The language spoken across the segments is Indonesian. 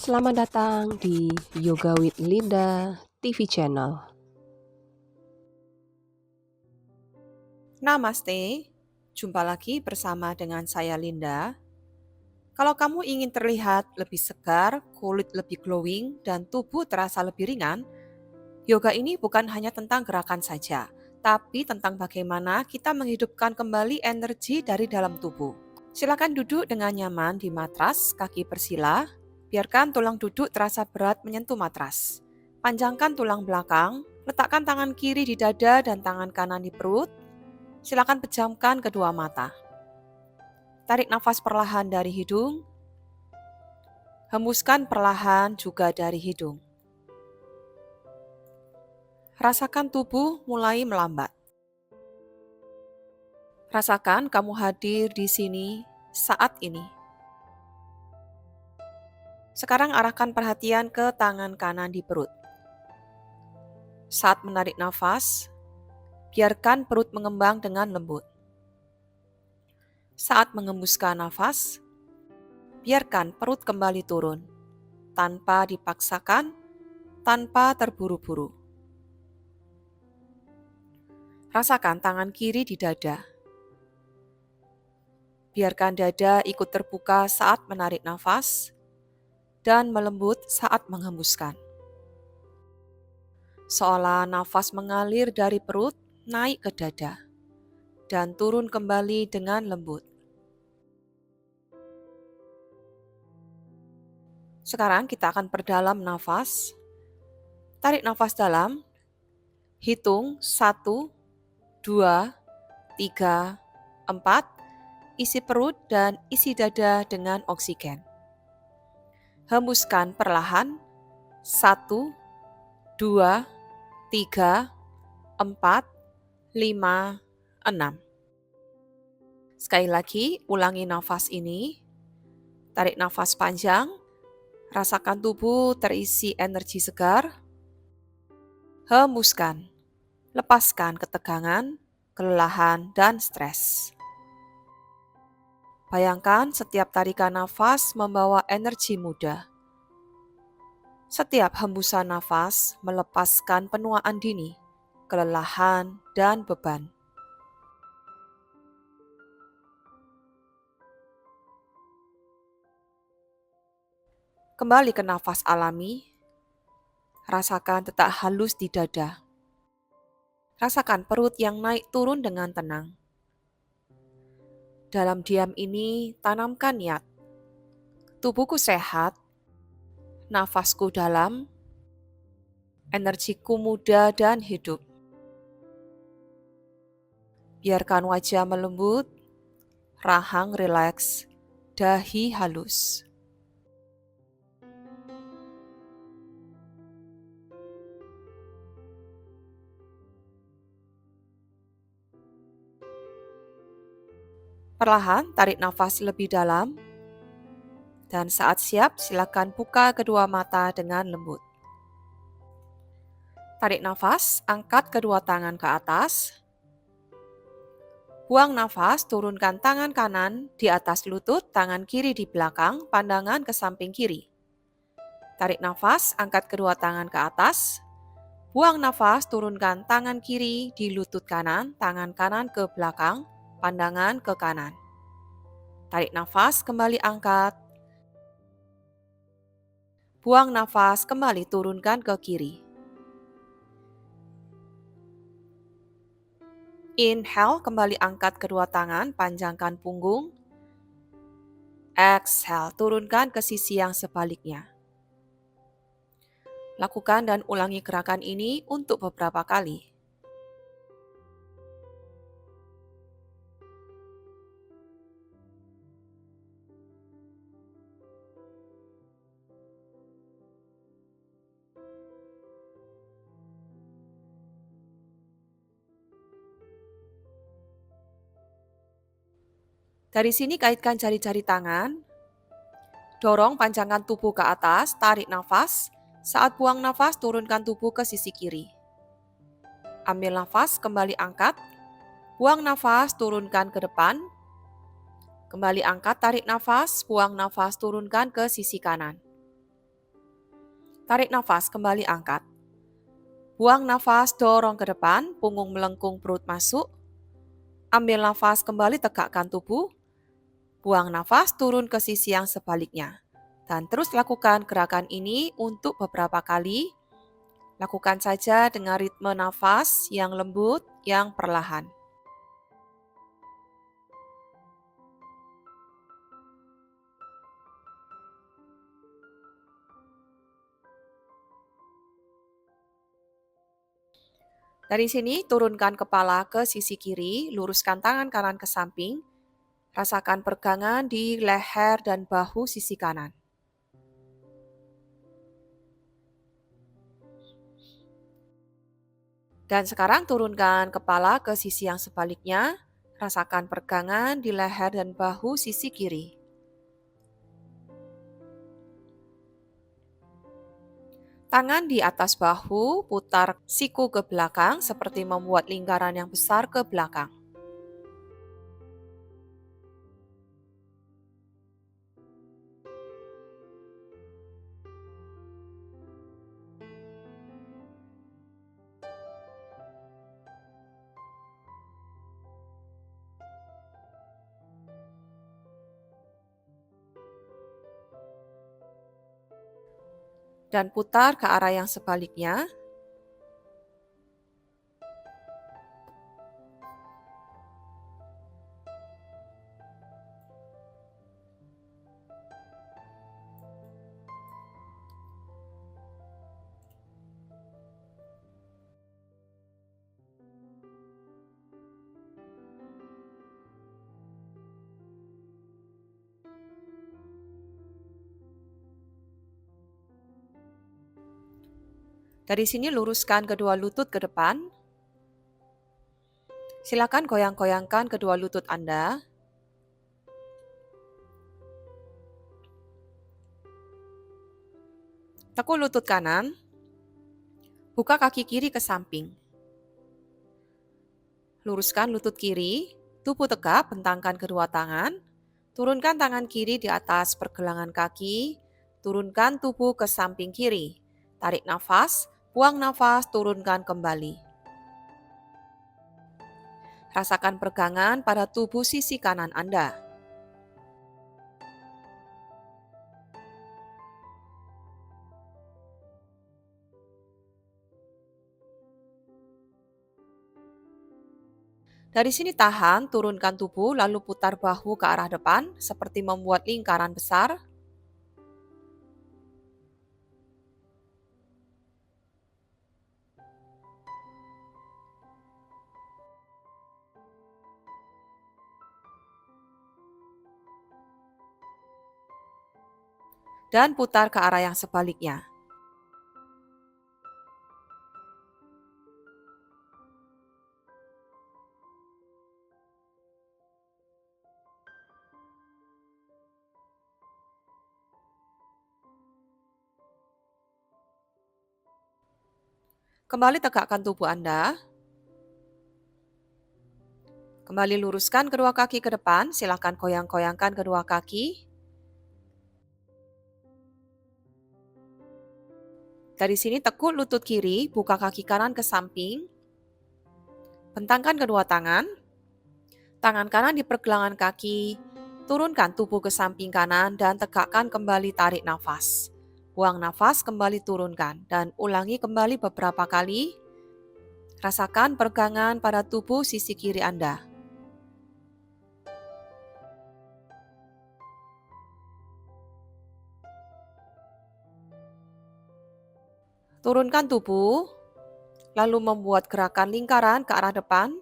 Selamat datang di Yoga with Linda TV channel. Namaste, jumpa lagi bersama dengan saya Linda. Kalau kamu ingin terlihat lebih segar, kulit lebih glowing, dan tubuh terasa lebih ringan, yoga ini bukan hanya tentang gerakan saja, tapi tentang bagaimana kita menghidupkan kembali energi dari dalam tubuh. Silakan duduk dengan nyaman di matras, kaki bersila, biarkan tulang duduk terasa berat menyentuh matras. Panjangkan tulang belakang, letakkan tangan kiri di dada dan tangan kanan di perut. Silakan pejamkan kedua mata. Tarik nafas perlahan dari hidung, hembuskan perlahan juga dari hidung. Rasakan tubuh mulai melambat. Rasakan kamu hadir di sini saat ini. Sekarang arahkan perhatian ke tangan kanan di perut. Saat menarik nafas, biarkan perut mengembang dengan lembut. Saat mengembuskan nafas, biarkan perut kembali turun, tanpa dipaksakan, tanpa terburu-buru. Rasakan tangan kiri di dada. Biarkan dada ikut terbuka saat menarik nafas dan melembut saat menghembuskan. Seolah nafas mengalir dari perut naik ke dada dan turun kembali dengan lembut. Sekarang kita akan perdalam nafas. Tarik nafas dalam, hitung 1, 2, 3, 4, isi perut dan isi dada dengan oksigen. Hembuskan perlahan, 1, 2, 3, 4, 5, 6. Sekali lagi, ulangi nafas ini. Tarik nafas panjang, rasakan tubuh terisi energi segar. Hembuskan, lepaskan ketegangan, kelelahan, dan stres. Bayangkan setiap tarikan nafas membawa energi muda. Setiap hembusan nafas melepaskan penuaan dini, kelelahan, dan beban. Kembali ke nafas alami, rasakan detak halus di dada. Rasakan perut yang naik turun dengan tenang. Dalam diam ini, tanamkan niat. Tubuhku sehat, nafasku dalam, energiku muda dan hidup. Biarkan wajah melembut, rahang rileks, dahi halus. Perlahan tarik nafas lebih dalam, dan saat siap silakan buka kedua mata dengan lembut. Tarik nafas, angkat kedua tangan ke atas. Buang nafas, turunkan tangan kanan di atas lutut, tangan kiri di belakang, pandangan ke samping kiri. Tarik nafas, angkat kedua tangan ke atas. Buang nafas, turunkan tangan kiri di lutut kanan, tangan kanan ke belakang, pandangan ke kanan. Tarik nafas, kembali angkat. Buang nafas, kembali turunkan ke kiri. Inhale, kembali angkat kedua tangan, panjangkan punggung. Exhale, turunkan ke sisi yang sebaliknya. Lakukan dan ulangi gerakan ini untuk beberapa kali. Dari sini kaitkan jari-jari tangan. Dorong panjangkan tubuh ke atas, tarik nafas. Saat buang nafas, turunkan tubuh ke sisi kiri. Ambil nafas, kembali angkat. Buang nafas, turunkan ke depan. Kembali angkat, tarik nafas, buang nafas, turunkan ke sisi kanan. Tarik nafas, kembali angkat. Buang nafas, dorong ke depan, punggung melengkung, perut masuk. Ambil nafas, kembali tegakkan tubuh. Buang nafas, turun ke sisi yang sebaliknya. Dan terus lakukan gerakan ini untuk beberapa kali. Lakukan saja dengan ritme nafas yang lembut, yang perlahan. Dari sini, turunkan kepala ke sisi kiri, luruskan tangan kanan ke samping, rasakan peregangan di leher dan bahu sisi kanan. Dan sekarang turunkan kepala ke sisi yang sebaliknya, rasakan peregangan di leher dan bahu sisi kiri. Tangan di atas bahu, putar siku ke belakang seperti membuat lingkaran yang besar ke belakang. Dan putar ke arah yang sebaliknya. Dari sini luruskan kedua lutut ke depan. Silakan goyang-goyangkan kedua lutut Anda. Tekuk lutut kanan. Buka kaki kiri ke samping. Luruskan lutut kiri, tubuh tegap, bentangkan kedua tangan. Turunkan tangan kiri di atas pergelangan kaki. Turunkan tubuh ke samping kiri. Tarik nafas, buang nafas, turunkan kembali. Rasakan peregangan pada tubuh sisi kanan Anda. Dari sini tahan, turunkan tubuh, lalu putar bahu ke arah depan seperti membuat lingkaran besar. Dan putar ke arah yang sebaliknya. Kembali tegakkan tubuh Anda. Kembali luruskan kedua kaki ke depan, silakan goyang-goyangkan kedua kaki. Dari sini tekuk lutut kiri, buka kaki kanan ke samping. Bentangkan kedua tangan. Tangan kanan di pergelangan kaki. Turunkan tubuh ke samping kanan dan tegakkan kembali, tarik nafas. Buang nafas, kembali turunkan dan ulangi kembali beberapa kali. Rasakan peregangan pada tubuh sisi kiri Anda. Turunkan tubuh, lalu membuat gerakan lingkaran ke arah depan.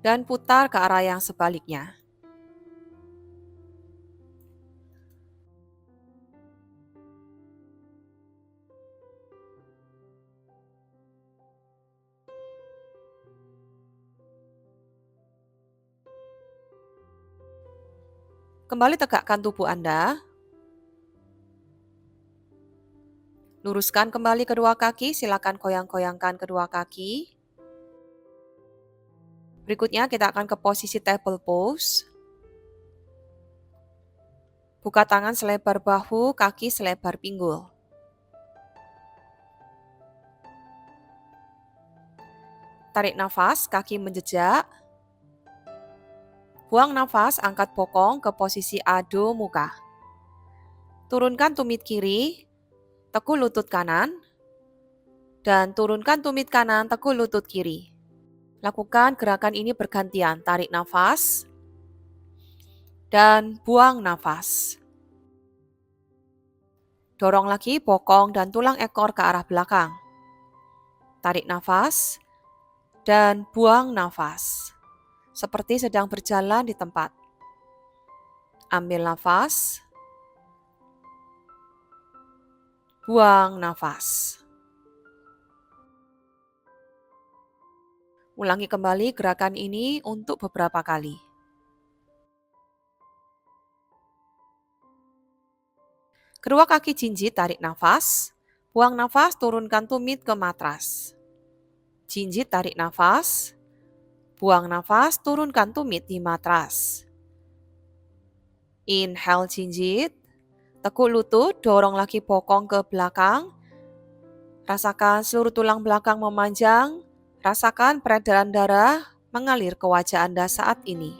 Dan putar ke arah yang sebaliknya. Kembali tegakkan tubuh Anda. Luruskan kembali kedua kaki, silakan goyang-goyangkan kedua kaki. Berikutnya kita akan ke posisi table pose. Buka tangan selebar bahu, kaki selebar pinggul. Tarik nafas, kaki menjejak. Buang nafas, angkat bokong ke posisi Adho Mukha. Turunkan tumit kiri, tekuk lutut kanan, dan turunkan tumit kanan, tekuk lutut kiri. Lakukan gerakan ini bergantian, tarik nafas, dan buang nafas. Dorong lagi bokong dan tulang ekor ke arah belakang. Tarik nafas, dan buang nafas. Seperti sedang berjalan di tempat. Ambil nafas, buang nafas. Ulangi kembali gerakan ini untuk beberapa kali. Kedua kaki jinjit, tarik nafas. Buang nafas, turunkan tumit ke matras. Jinjit, tarik nafas. Buang nafas, turunkan tumit di matras. Inhale jinjit. Tekuk lutut, dorong lagi bokong ke belakang. Rasakan seluruh tulang belakang memanjang. Rasakan peredaran darah mengalir ke wajah Anda saat ini.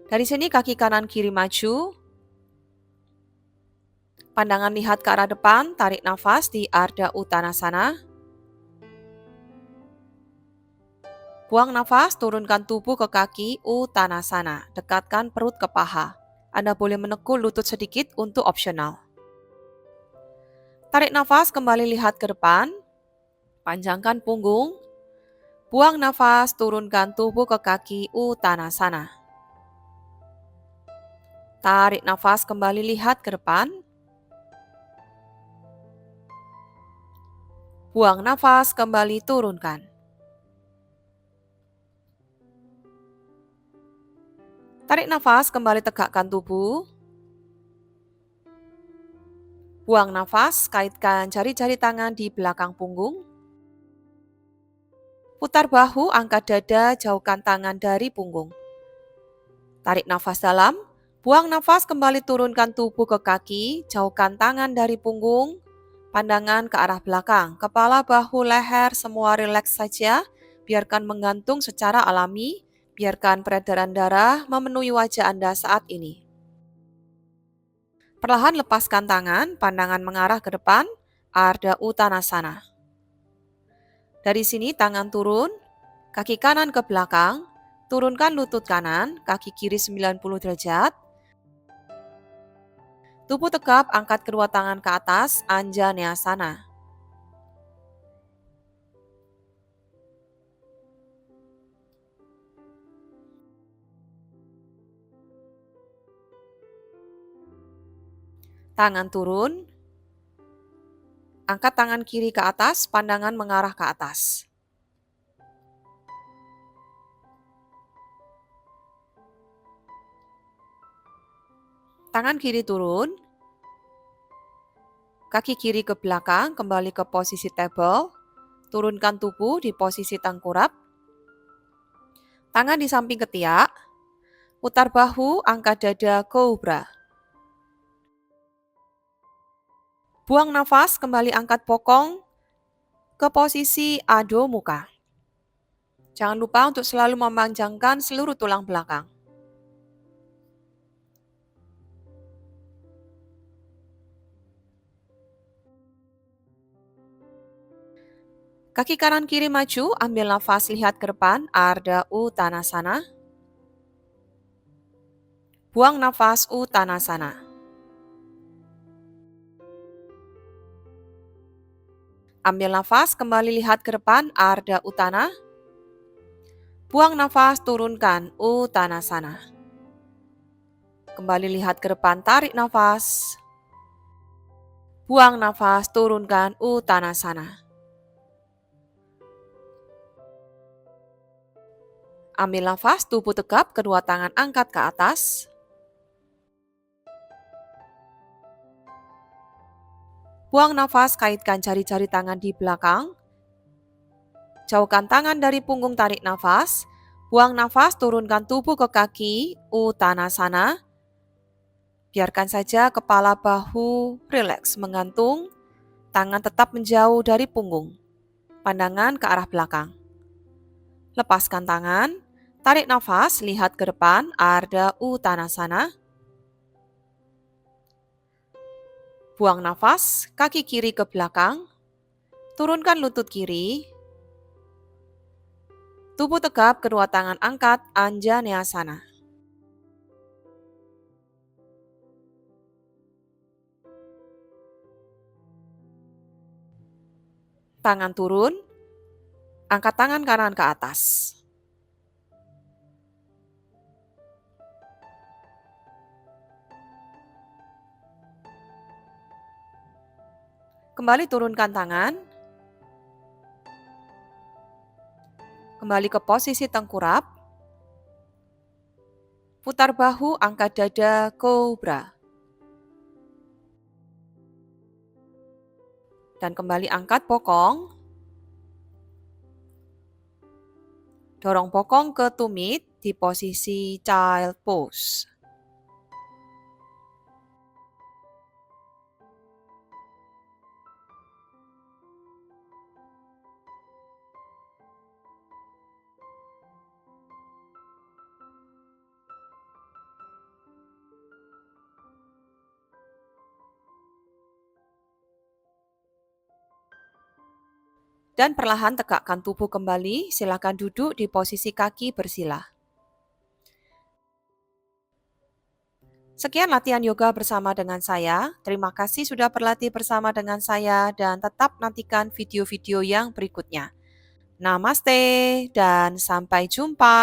Dari sini kaki kanan kiri maju. Pandangan lihat ke arah depan, tarik nafas di Ardha Uttanasana. Buang nafas, turunkan tubuh ke kaki Uttanasana. Dekatkan perut ke paha. Anda boleh menekuk lutut sedikit untuk opsional. Tarik nafas, kembali lihat ke depan. Panjangkan punggung. Buang nafas, turunkan tubuh ke kaki Uttanasana. Tarik nafas, kembali lihat ke depan. Buang nafas, kembali turunkan. Tarik nafas, kembali tegakkan tubuh. Buang nafas, kaitkan jari-jari tangan di belakang punggung. Putar bahu, angkat dada, jauhkan tangan dari punggung. Tarik nafas dalam, buang nafas, kembali turunkan tubuh ke kaki, jauhkan tangan dari punggung. Pandangan ke arah belakang, kepala, bahu, leher, semua rileks saja. Biarkan menggantung secara alami, biarkan peredaran darah memenuhi wajah Anda saat ini. Perlahan lepaskan tangan, pandangan mengarah ke depan, Ardha Uttanasana. Dari sini tangan turun, kaki kanan ke belakang, turunkan lutut kanan, kaki kiri 90 derajat. Tubuh tegap, angkat kedua tangan ke atas, Anjaneyasana. Tangan turun, angkat tangan kiri ke atas, pandangan mengarah ke atas. Tangan kiri turun, kaki kiri ke belakang, kembali ke posisi table, turunkan tubuh di posisi tengkurap. Tangan di samping ketiak, putar bahu, angkat dada, cobra. Buang nafas, kembali angkat bokong ke posisi Adho Mukha. Jangan lupa untuk selalu memanjangkan seluruh tulang belakang. Kaki kanan kiri maju, ambil nafas, lihat ke depan, Ardha Uttanasana. Buang nafas, Uttanasana. Ambil nafas, kembali lihat ke depan, Ardha Uttana. Buang nafas, turunkan, Uttanasana. Kembali lihat ke depan, tarik nafas. Buang nafas, turunkan, Uttanasana. Ambil nafas, tubuh tegap, kedua tangan angkat ke atas. Buang nafas, kaitkan jari-jari tangan di belakang. Jauhkan tangan dari punggung, tarik nafas. Buang nafas, turunkan tubuh ke kaki, Uttanasana. Biarkan saja kepala bahu rileks menggantung, tangan tetap menjauh dari punggung. Pandangan ke arah belakang. Lepaskan tangan, tarik nafas, lihat ke depan, Ardha Uttanasana. Buang nafas, kaki kiri ke belakang. Turunkan lutut kiri. Tubuh tegap, kedua tangan angkat, Anjaneyasana. Tangan turun, angkat tangan kanan ke atas. Kembali turunkan tangan. Kembali ke posisi tengkurap. Putar bahu, angkat dada, Cobra. Dan kembali angkat bokong. Dorong bokong ke tumit di posisi Child Pose. Dan perlahan tegakkan tubuh kembali, silakan duduk di posisi kaki bersila. Sekian latihan yoga bersama dengan saya. Terima kasih sudah berlatih bersama dengan saya dan tetap nantikan video-video yang berikutnya. Namaste dan sampai jumpa.